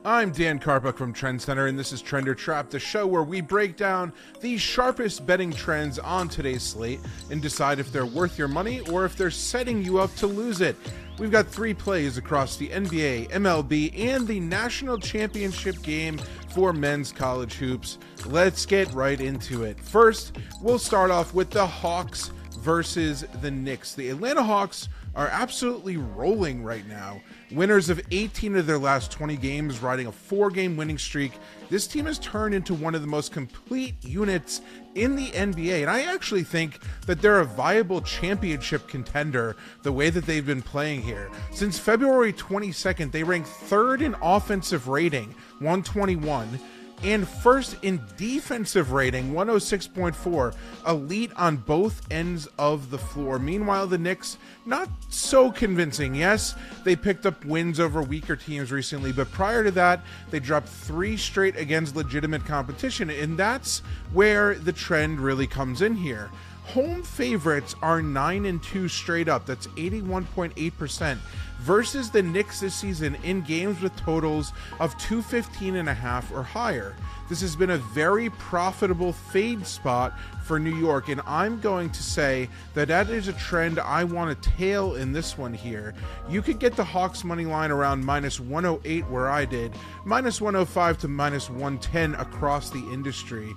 I'm Dan Karpuc from TrendsCenter, and this is Trend or Trap, the show where we break down the sharpest betting trends on today's slate and decide if they're worth your money or if they're setting you up to lose it. We've got 3 plays across the NBA, MLB, and the national championship game for men's college hoops. Let's get right into it. First, we'll start off with the Hawks versus the Knicks. The Atlanta Hawks are absolutely rolling right now. Winners of 18 of their last 20 games, riding a 4-game winning streak. This team has turned into one of the most complete units in the NBA, and I actually think that they're a viable championship contender the way that they've been playing here. Since February 22nd, they ranked 3rd in offensive rating, 121, and 1st in defensive rating, 106.4, elite on both ends of the floor. Meanwhile, the Knicks, not so convincing. Yes, they picked up wins over weaker teams recently, but prior to that, they dropped 3 straight against legitimate competition, and that's where the trend really comes in here. Home favorites are 9-2 straight up. That's 81.8%. versus the Knicks this season in games with totals of 215.5 or higher. This has been a very profitable fade spot for New York, and I'm going to say that that is a trend I want to tail in this one here. You could get the Hawks money line around -108 where I did, -105 to -110 across the industry.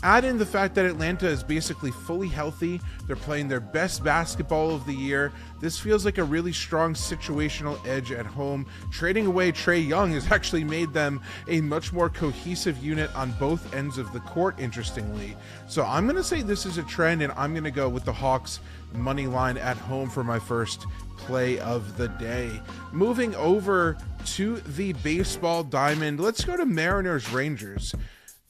Add in the fact that Atlanta is basically fully healthy. They're playing their best basketball of the year. This feels like a really strong situational edge at home. Trading away Trae Young has actually made them a much more cohesive unit on both ends of the court, interestingly. So I'm going to say this is a trend, and I'm going to go with the Hawks money line at home for my first play of the day. Moving over to the baseball diamond, let's go to Mariners Rangers.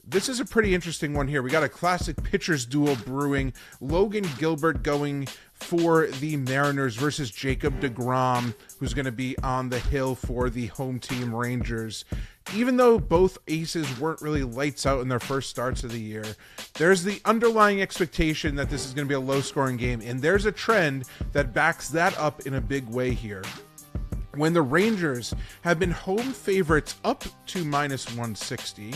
This is a pretty interesting one here. We got a classic pitchers duel brewing. Logan Gilbert going for the Mariners versus Jacob deGrom, who's going to be on the hill for the home team Rangers. Even though both aces weren't really lights out in their first starts of the year, there's the underlying expectation that this is going to be a low-scoring game, and there's a trend that backs that up in a big way here. When the Rangers have been home favorites up to -160,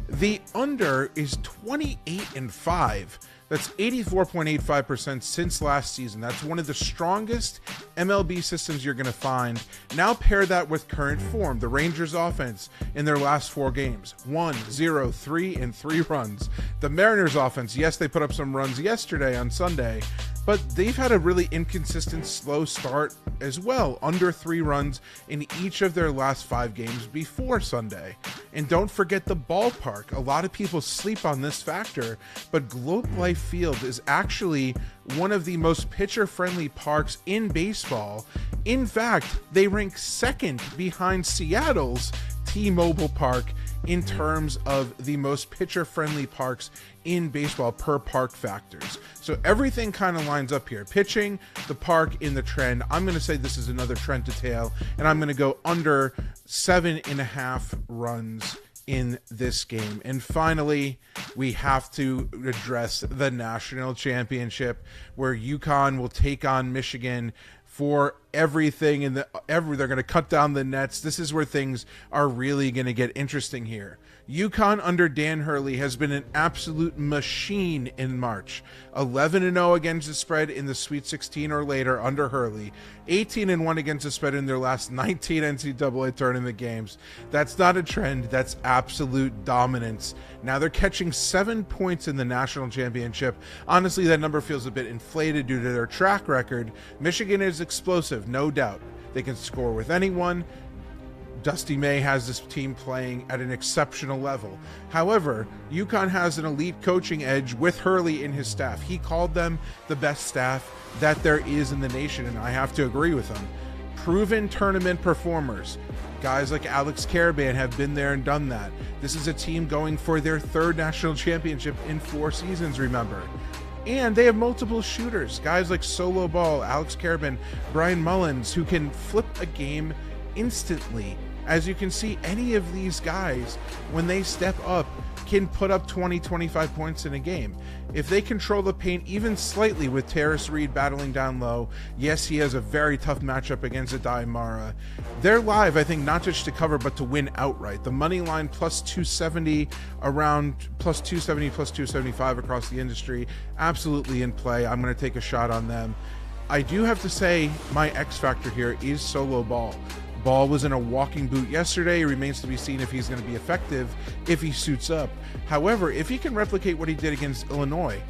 the under is 28-5. That's 84.85% since last season. That's one of the strongest MLB systems you're going to find. Now pair that with current form. The Rangers offense in their last 4 games, 1, 0, 3, and 3 runs. The Mariners offense, yes, they put up some runs yesterday on Sunday, but they've had a really inconsistent, slow start as well. Under 3 runs in each of their last 5 games before Sunday. And don't forget the ballpark. A lot of people sleep on this factor, but Globe Life Field is actually one of the most pitcher-friendly parks in baseball. In fact, they rank 2nd behind Seattle's T-Mobile Park in terms of the most pitcher-friendly parks in baseball per park factors. So everything kind of lines up here. Pitching, the park, in the trend. I'm going to say this is another trend to tail, and I'm going to go under 7.5 runs in this game. And finally, we have to address the national championship, where UConn will take on Michigan for everything, and they're going to cut down the nets. This is where things are really going to get interesting here. UConn under Dan Hurley has been an absolute machine in March. 11-0 against the spread in the Sweet 16 or later under Hurley. 18-1 against the spread in their last 19 NCAA tournament games. That's not a trend. That's absolute dominance. Now they're catching 7 points in the national championship. Honestly, that number feels a bit inflated due to their track record. Michigan is explosive, no doubt. They can score with anyone. Dusty May has this team playing at an exceptional level. However, UConn has an elite coaching edge with Hurley in his staff. He called them the best staff that there is in the nation, and I have to agree with him. Proven tournament performers. Guys like Alex Karaban have been there and done that. This is a team going for their 3rd national championship in 4 seasons, remember. And they have multiple shooters. Guys like Solo Ball, Alex Karaban, Brian Mullins, who can flip a game instantly. As you can see, any of these guys, when they step up, can put up 20, 25 points in a game. If they control the paint even slightly with Terrace Reed battling down low, yes, he has a very tough matchup against Adai Mara. They're live, I think, not just to cover, but to win outright. The money line plus 270, around plus 270, plus 275 across the industry, absolutely in play. I'm going to take a shot on them. I do have to say my X factor here is Solo Ball. Ball was in a walking boot yesterday. It remains to be seen if he's going to be effective if he suits up. However, if he can replicate what he did against Illinois,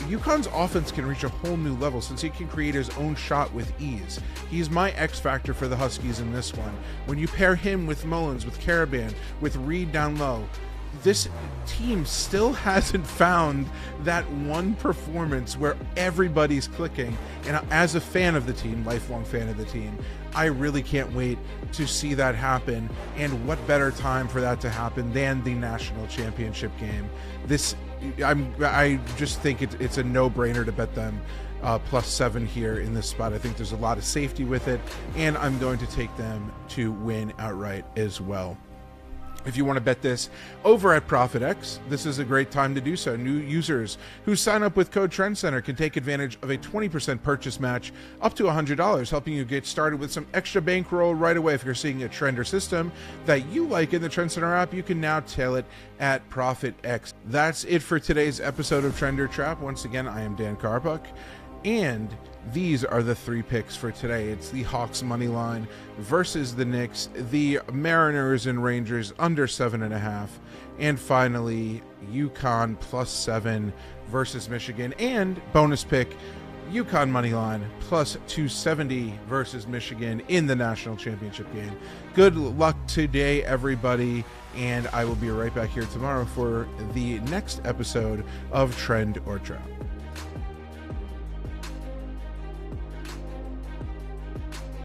UConn's offense can reach a whole new level since he can create his own shot with ease. He's my X factor for the Huskies in this one. When you pair him with Mullins, with Caravan, with Reed down low, this team still hasn't found that one performance where everybody's clicking. And as a fan of the team, lifelong fan of the team, I really can't wait to see that happen. And what better time for that to happen than the national championship game? I just think it's a no-brainer to bet them +7 here in this spot. I think there's a lot of safety with it, and I'm going to take them to win outright as well. If you want to bet this over at ProphetX, this is a great time to do so. New users who sign up with code TrendsCenter can take advantage of a 20% purchase match up to $100, helping you get started with some extra bankroll right away. If you're seeing a trend or system that you like in the TrendsCenter app, you can now tail it at ProphetX. That's it for today's episode of Trend or Trap. Once again, I am Dan Karpuc, and these are the 3 picks for today. It's the Hawks money line versus the Knicks, the Mariners and Rangers under 7.5, and finally UConn +7 versus Michigan, and bonus pick UConn money line +270 versus Michigan in the national championship game. Good luck today, everybody, and I will be right back here tomorrow for the next episode of Trend or Trap.